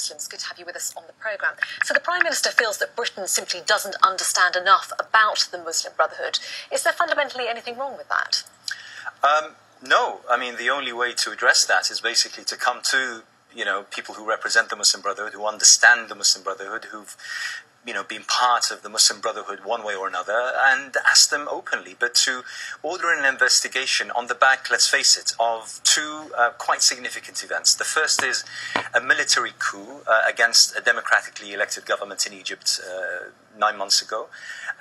Muslims. Good to have you with us on the programme. So the Prime Minister feels that Britain simply doesn't understand enough about the Muslim Brotherhood. Is there fundamentally anything wrong with that? No. I mean, the only way to address that is basically to come to, people who represent the Muslim Brotherhood, who understand the Muslim Brotherhood, who've been part of the Muslim Brotherhood one way or another, and ask them openly. But to order an investigation on the back, let's face it, of two quite significant events. The first is a military coup against a democratically elected government in Egypt 9 months ago,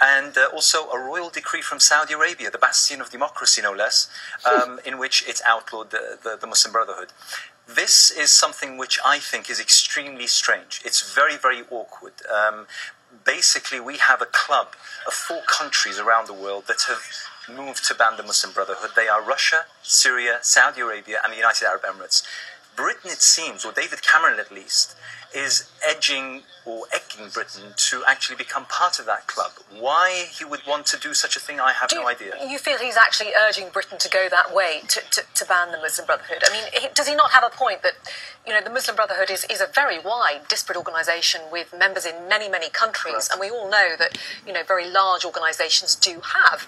and also a royal decree from Saudi Arabia, the bastion of democracy no less, in which it outlawed the Muslim Brotherhood. This is something which I think is extremely strange. It's very, very awkward. Basically, we have a club of 4 countries around the world that have moved to ban the Muslim Brotherhood. They are Russia, Syria, Saudi Arabia, and the United Arab Emirates. Britain, it seems, or David Cameron at least, is egging Britain to actually become part of that club. Why he would want to do such a thing, I have no idea. You feel he's actually urging Britain to go that way, to ban the Muslim Brotherhood? I mean, does he not have a point that, the Muslim Brotherhood is a very wide, disparate organisation with members in many, many countries, right. And we all know that, very large organisations do have,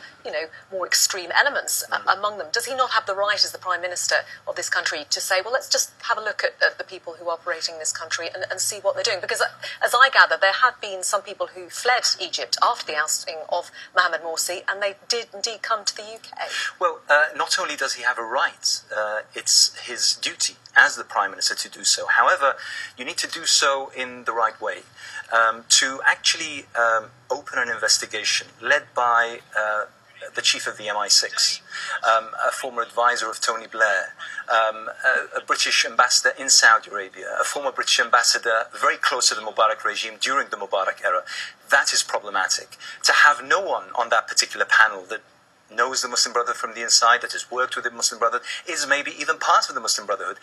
more extreme elements among them. Does he not have the right as the Prime Minister of this country to say, well, let's just have a look at the people who are operating in this country and see what they're doing? Because as I gather, there have been some people who fled Egypt after the ousting of Mohamed Morsi, and they did indeed come to the UK. Well, not only does he have a right, it's his duty as the Prime Minister to do so. However, you need to do so in the right way. To actually open an investigation led by the chief of the MI6, a former advisor of Tony Blair, a British ambassador in Saudi Arabia, a former British ambassador very close to the Mubarak regime during the Mubarak era. That is problematic. To have no one on that particular panel that knows the Muslim Brotherhood from the inside, that has worked with the Muslim Brotherhood, is maybe even part of the Muslim Brotherhood,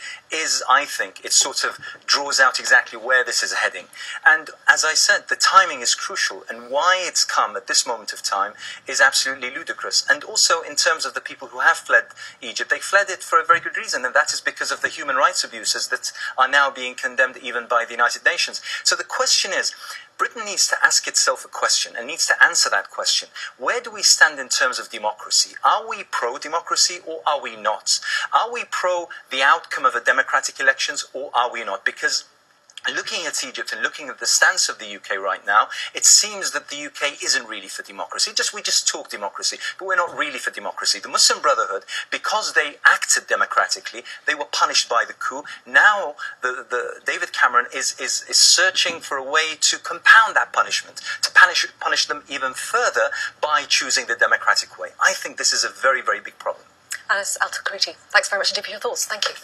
I think, it sort of draws out exactly where this is heading. And as I said, the timing is crucial, and why it's come at this moment of time is absolutely ludicrous. And also in terms of the people who have fled Egypt, they fled it for a very good reason, and that is because of the human rights abuses that are now being condemned even by the United Nations. So the question is, Britain needs to ask itself a question and needs to answer that question. Where do we stand in terms of democracy? Are we pro-democracy or are we not? Are we pro the outcome of a democratic elections or are we not? Because looking at Egypt and looking at the stance of the UK right now, it seems that the UK isn't really for democracy. We just talk democracy, but we're not really for democracy. The Muslim Brotherhood, because they acted democratically, they were punished by the coup. Now, the David Cameron is searching for a way to compound that punishment, to punish them even further by choosing the democratic way. I think this is a very, very big problem. Anas Al-Tikriti, thanks very much indeed for your thoughts. Thank you.